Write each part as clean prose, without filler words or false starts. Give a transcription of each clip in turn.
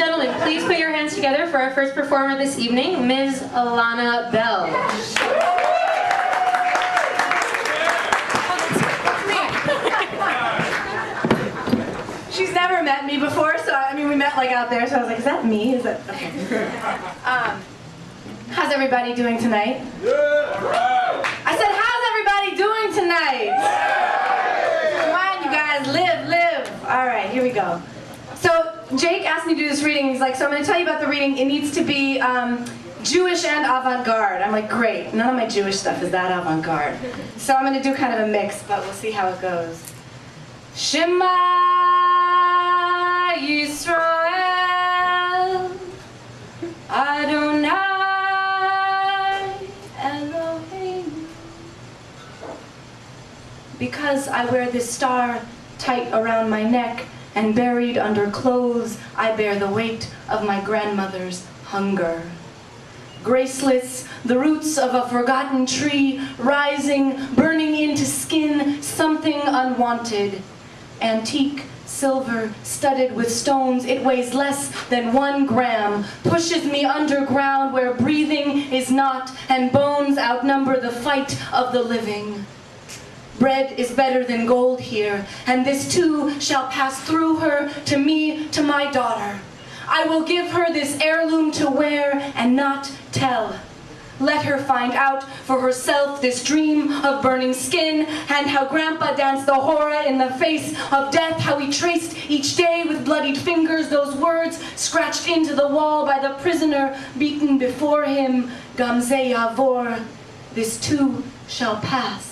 gentlemen, please put your hands together for our first performer this evening, Ms. Elana Bell. She's never met me before, so I mean we met like out there, so I was like, is that me? Is that okay? How's everybody doing tonight? I said, how's everybody doing tonight? Come on, you guys, live. All right, here we go. So Jake asked me to do this reading. He's like, so I'm going to tell you about the reading. It needs to be Jewish and avant-garde. I'm like, great. None of my Jewish stuff is that avant-garde. So I'm going to do kind of a mix, but we'll see how it goes. Shema Yisrael Adonai Elohim. Because I wear this star tight around my neck and buried under clothes, I bear the weight of my grandmother's hunger. Graceless, the roots of a forgotten tree, rising, burning into skin, something unwanted. Antique silver studded with stones, it weighs less than 1 gram, pushes me underground where breathing is not, and bones outnumber the fight of the living. Bread is better than gold here, and this too shall pass through her, to me, to my daughter. I will give her this heirloom to wear and not tell. Let her find out for herself this dream of burning skin, and how Grandpa danced the horror in the face of death, how he traced each day with bloodied fingers those words scratched into the wall by the prisoner beaten before him. Gamze Yavor, this too shall pass.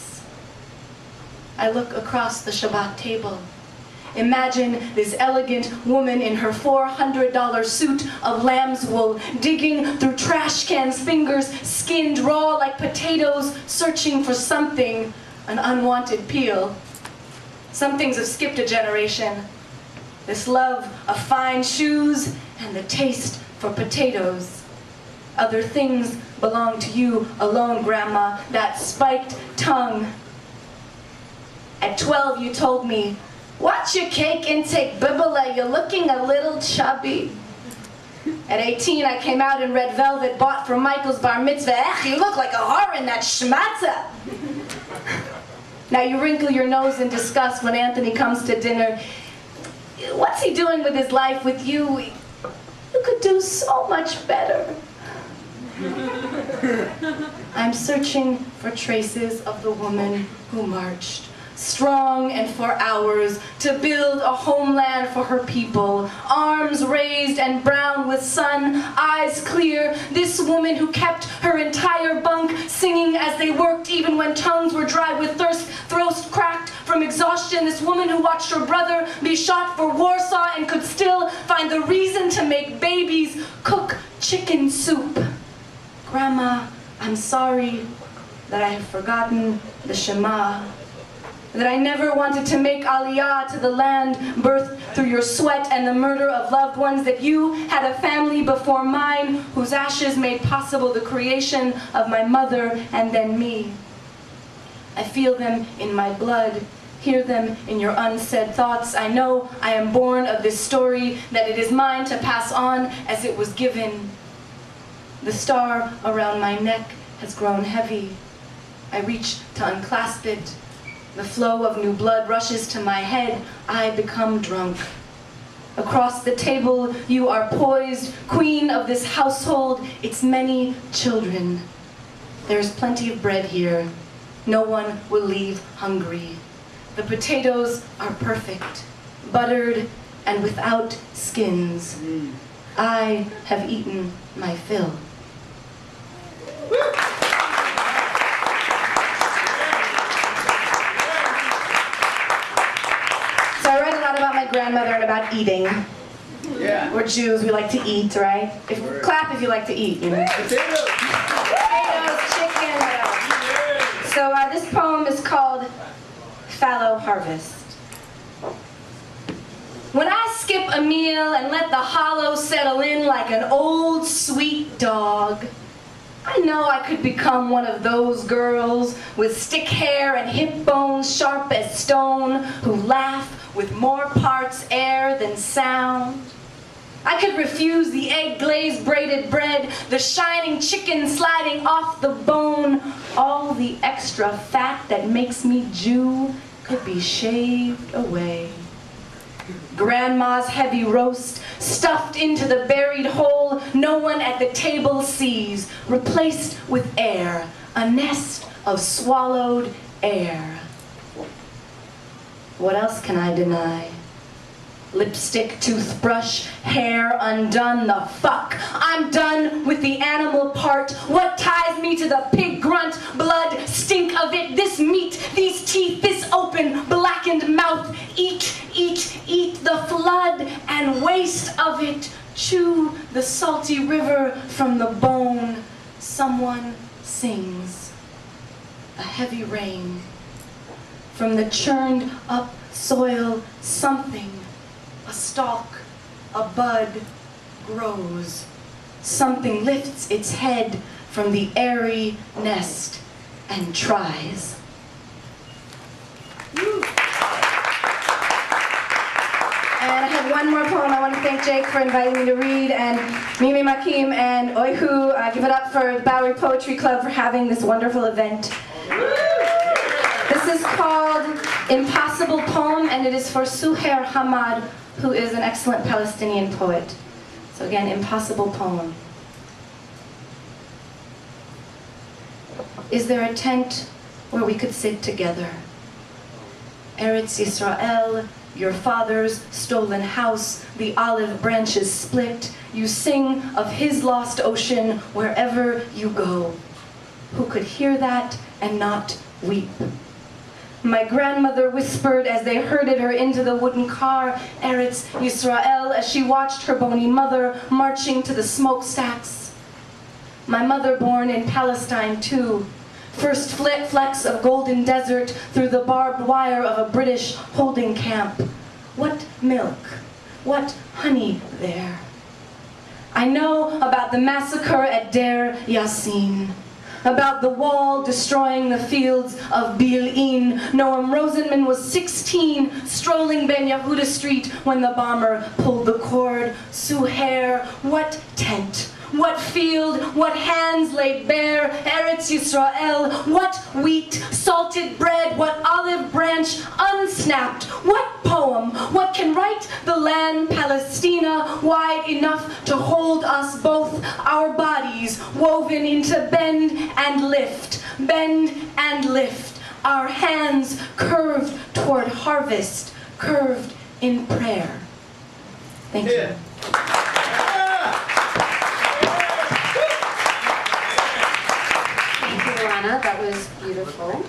I look across the Shabbat table. Imagine this elegant woman in her $400 suit of lamb's wool, digging through trash cans, fingers skinned raw like potatoes, searching for something, an unwanted peel. Some things have skipped a generation. This love of fine shoes and the taste for potatoes. Other things belong to you alone, Grandma, that spiked tongue. At 12, you told me, watch your cake intake, Bibele, you're looking a little chubby. At 18, I came out in red velvet bought for Michael's bar mitzvah. Ech, you look like a whore in that schmatza. Now you wrinkle your nose in disgust when Anthony comes to dinner. What's he doing with his life with you? You could do so much better. I'm searching for traces of the woman who marched, strong and for hours, to build a homeland for her people, arms raised and brown with sun, eyes clear, this woman who kept her entire bunk singing as they worked even when tongues were dry with thirst, throats cracked from exhaustion, this woman who watched her brother be shot for Warsaw and could still find the reason to make babies cook chicken soup. Grandma, I'm sorry that I have forgotten the Shema, that I never wanted to make Aliyah to the land birthed through your sweat and the murder of loved ones, that you had a family before mine whose ashes made possible the creation of my mother and then me. I feel them in my blood, hear them in your unsaid thoughts. I know I am born of this story, that it is mine to pass on as it was given. The star around my neck has grown heavy. I reach to unclasp it. The flow of new blood rushes to my head. I become drunk. Across the table, you are poised, queen of this household, its many children. There's plenty of bread here. No one will leave hungry. The potatoes are perfect, buttered and without skins. I have eaten my fill. So I read a lot about my grandmother and about eating. Yeah. We're Jews, we like to eat, right? Clap if you like to eat. You know? Potatoes. Potatoes, chicken. So this poem is called Fallow Harvest. When I skip a meal and let the hollow settle in like an old sweet dog, I know I could become one of those girls with stick hair and hip bones sharp as stone, who laugh with more parts air than sound. I could refuse the egg-glazed braided bread, the shining chicken sliding off the bone. All the extra fat that makes me Jew could be shaved away. Grandma's heavy roast, stuffed into the buried hole no one at the table sees, replaced with air, a nest of swallowed air. What else can I deny? Lipstick, toothbrush, hair undone, the fuck. I'm done with the animal part. What ties me to the pig grunt? Blood, stink of it, this meat, these teeth, this open, blackened mouth. Eat, eat, eat the flood and waste of it. Chew the salty river from the bone. Someone sings. A heavy rain. From the churned up soil, something, a stalk, a bud, grows. Something lifts its head from the airy nest and tries. And I have one more poem I want to thank Jake for inviting me to read, and Mimi Makim and Oihu. Give it up for the Bowery Poetry Club for having this wonderful event. This is called Impossible Poem, and it is for Suhair Hamad, who is an excellent Palestinian poet. So again, Impossible Poem. Is there a tent where we could sit together? Eretz Yisrael, your father's stolen house, the olive branches split. You sing of his lost ocean wherever you go. Who could hear that and not weep? My grandmother whispered as they herded her into the wooden car, Eretz Yisrael, as she watched her bony mother marching to the smokestacks. My mother born in Palestine too. First flecks of golden desert through the barbed wire of a British holding camp. What milk, what honey there. I know about the massacre at Deir Yassin, about the wall destroying the fields of Bil'in. Noam Rosenman was 16, strolling Ben Yehuda Street when the bomber pulled the cord. Suhair, what tent? What field, what hands laid bare, Eretz Yisrael, what wheat, salted bread, what olive branch unsnapped, what poem, what can write the land Palestina wide enough to hold us both, our bodies woven into bend and lift, our hands curved toward harvest, curved in prayer. Thank you. Elana, that was beautiful.